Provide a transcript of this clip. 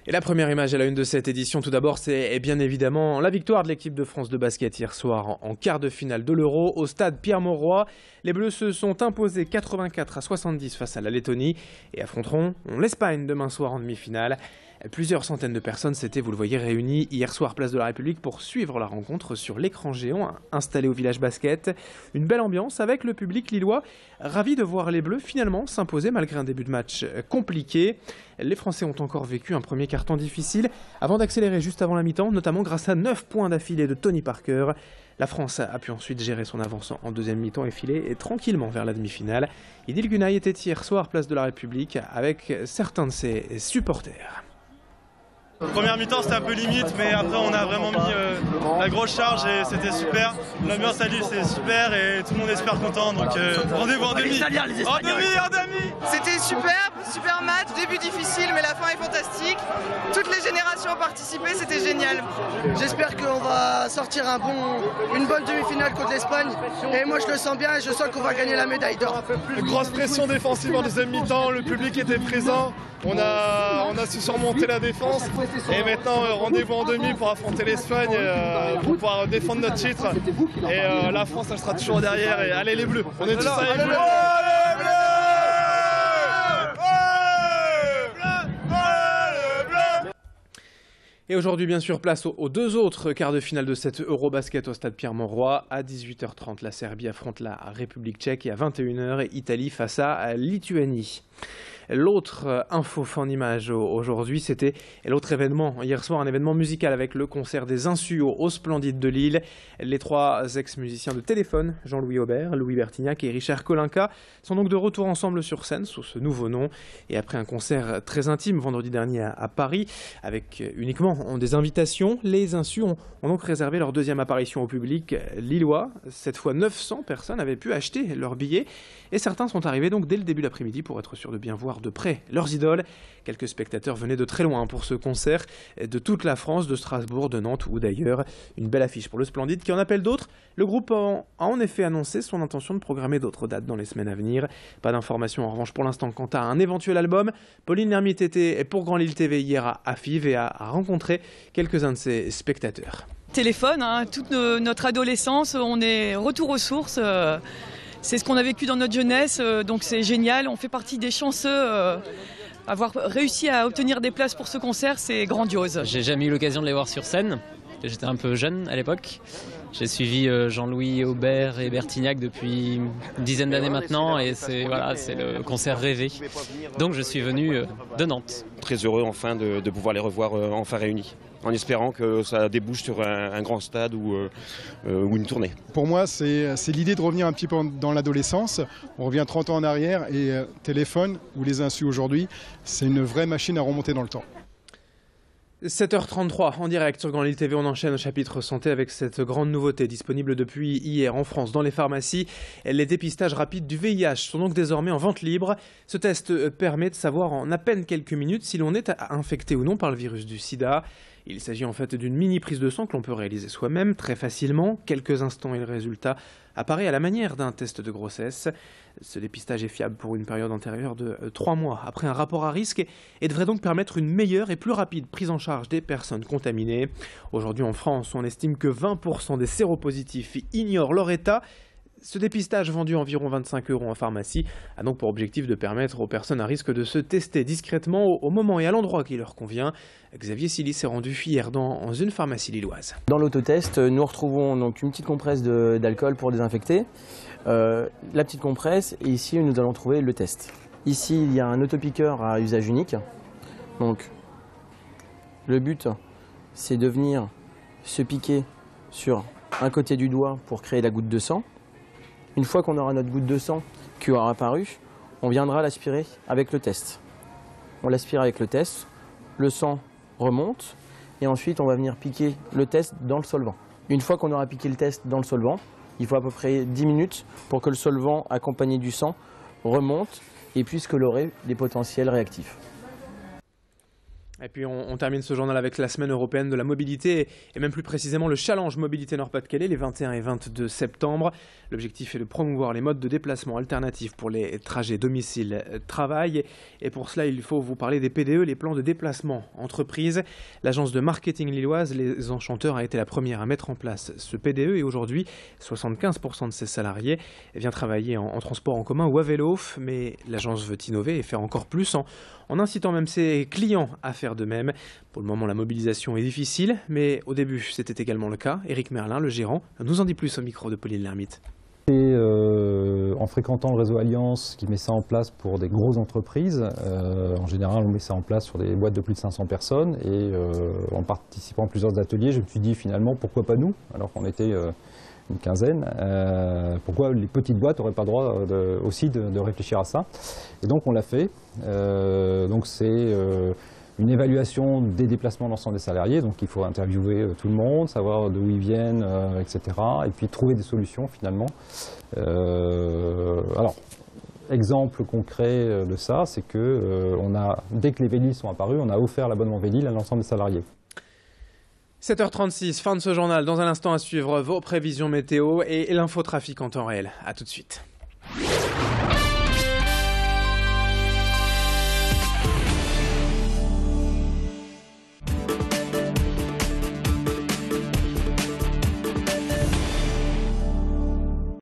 Et la première image à la une de cette édition, tout d'abord, c'est bien évidemment la victoire de l'équipe de France de basket hier soir en quart de finale de l'Euro au stade Pierre-Mauroy. Les Bleus se sont imposés 84-70 face à la Lettonie et affronteront l'Espagne demain soir en demi-finale. Plusieurs centaines de personnes s'étaient, vous le voyez, réunies hier soir place de la République pour suivre la rencontre sur l'écran géant installé au village basket. Une belle ambiance avec le public lillois, ravi de voir les Bleus finalement s'imposer malgré un début de match compliqué. Les Français ont encore vécu un premier quart-temps difficile avant d'accélérer juste avant la mi-temps, notamment grâce à 9 points d'affilée de Tony Parker. La France a pu ensuite gérer son avance en deuxième mi-temps et filer tranquillement vers la demi-finale. Idil Gunay était hier soir place de la République avec certains de ses supporters. Première mi-temps c'était un peu limite, mais après on a vraiment mis la grosse charge et c'était super. L'ambiance à Lille c'est super et tout le monde est super content, donc rendez-vous en demi. En demi. C'était superbe, super match, début difficile mais la fin est fantastique. Toutes les générations ont participé, c'était génial. J'espère qu'on va sortir une bonne demi-finale contre l'Espagne et moi je le sens bien et je sens qu'on va gagner la médaille d'or. Grosse pression défensive en deuxième mi-temps, le public était présent, on a su surmonter la défense. Et maintenant, rendez-vous en demi pour affronter l'Espagne, pour pouvoir défendre notre titre. Et la France, elle sera toujours derrière. Et allez les Bleus, on est tous avec les Bleus. Et aujourd'hui, bien sûr, place aux deux autres quarts de finale de cette Eurobasket au stade Pierre-Mauroy. À 18h30, la Serbie affronte la République tchèque et à 21h, Italie face à Lituanie. L'autre info en image aujourd'hui, c'était l'autre événement. Hier soir, un événement musical avec le concert des Insus au Splendide de Lille. Les trois ex-musiciens de Téléphone, Jean-Louis Aubert, Louis Bertignac et Richard Kolinka, sont donc de retour ensemble sur scène sous ce nouveau nom. Et après un concert très intime vendredi dernier à Paris, avec uniquement des invitations, les Insus ont donc réservé leur deuxième apparition au public lillois. Cette fois, 900 personnes avaient pu acheter leurs billets. Et certains sont arrivés donc dès le début d'après-midi pour être sûrs de bien voir de près leurs idoles. Quelques spectateurs venaient de très loin pour ce concert, de toute la France, de Strasbourg, de Nantes ou d'ailleurs. Une belle affiche pour le Splendide qui en appelle d'autres. Le groupe a en effet annoncé son intention de programmer d'autres dates dans les semaines à venir. Pas d'informations en revanche pour l'instant quant à un éventuel album. Pauline Lermite était pour Grand Lille TV hier à FIV et a rencontré quelques-uns de ses spectateurs. Téléphone, toute notre adolescence, on est retour aux sources. C'est ce qu'on a vécu dans notre jeunesse, donc c'est génial. On fait partie des chanceux. Avoir réussi à obtenir des places pour ce concert, c'est grandiose. J'ai jamais eu l'occasion de les voir sur scène. J'étais un peu jeune à l'époque. J'ai suivi Jean-Louis Aubert et Bertignac depuis une dizaine d'années maintenant et c'est le concert rêvé. Donc je suis venu de Nantes. Très heureux enfin de pouvoir les revoir enfin réunis, en espérant que ça débouche sur un grand stade ou une tournée. Pour moi, c'est l'idée de revenir un petit peu dans l'adolescence. On revient 30 ans en arrière et Téléphone ou les Insus aujourd'hui, c'est une vraie machine à remonter dans le temps. 7h33 en direct sur Grand Lille TV, on enchaîne au chapitre santé avec cette grande nouveauté disponible depuis hier en France dans les pharmacies. Les dépistages rapides du VIH sont donc désormais en vente libre. Ce test permet de savoir en à peine quelques minutes si l'on est infecté ou non par le virus du sida. Il s'agit en fait d'une mini prise de sang que l'on peut réaliser soi-même très facilement. Quelques instants et le résultat apparaît à la manière d'un test de grossesse. Ce dépistage est fiable pour une période antérieure de 3 mois après un rapport à risque et devrait donc permettre une meilleure et plus rapide prise en charge des personnes contaminées. Aujourd'hui en France, on estime que 20% des séropositifs ignorent leur état. Ce dépistage vendu environ 25 € en pharmacie a donc pour objectif de permettre aux personnes à risque de se tester discrètement au moment et à l'endroit qui leur convient. Xavier Silly s'est rendu hier dans une pharmacie lilloise. Dans l'autotest, nous retrouvons donc une petite compresse d'alcool pour désinfecter, la petite compresse et ici nous allons trouver le test. Ici il y a un autopiqueur à usage unique. Donc le but c'est de venir se piquer sur un côté du doigt pour créer la goutte de sang. Une fois qu'on aura notre goutte de sang qui aura apparu, on viendra l'aspirer avec le test. On l'aspire avec le test, le sang remonte et ensuite on va venir piquer le test dans le solvant. Une fois qu'on aura piqué le test dans le solvant, il faut à peu près 10 minutes pour que le solvant accompagné du sang remonte et puisse colorer les potentiels réactifs. Et puis on termine ce journal avec la semaine européenne de la mobilité et même plus précisément le Challenge Mobilité Nord-Pas-de-Calais les 21 et 22 septembre. L'objectif est de promouvoir les modes de déplacement alternatifs pour les trajets domicile-travail. Et pour cela, il faut vous parler des PDE, les plans de déplacement entreprise. L'agence de marketing lilloise Les Enchanteurs a été la première à mettre en place ce PDE et aujourd'hui, 75% de ses salariés vient travailler en transport en commun ou à vélo. Mais l'agence veut innover et faire encore plus en incitant même ses clients à faire de même. Pour le moment, la mobilisation est difficile, mais au début, c'était également le cas. Éric Merlin, le gérant, nous en dit plus au micro de Pauline Lermite. Et en fréquentant le réseau Alliance qui met ça en place pour des grosses entreprises, en général on met ça en place sur des boîtes de plus de 500 personnes et en participant à plusieurs ateliers, je me suis dit finalement pourquoi pas nous, alors qu'on était une quinzaine, pourquoi les petites boîtes n'auraient pas le droit aussi de réfléchir à ça. Et donc on l'a fait, donc c'est une évaluation des déplacements de l'ensemble des salariés, donc il faut interviewer tout le monde, savoir d'où ils viennent, etc. Et puis trouver des solutions finalement. Alors, exemple concret de ça, c'est que dès que les Vélis sont apparus, on a offert l'abonnement Vélil à l'ensemble des salariés. 7h36, fin de ce journal. Dans un instant à suivre vos prévisions météo et l'infotrafic en temps réel. A tout de suite.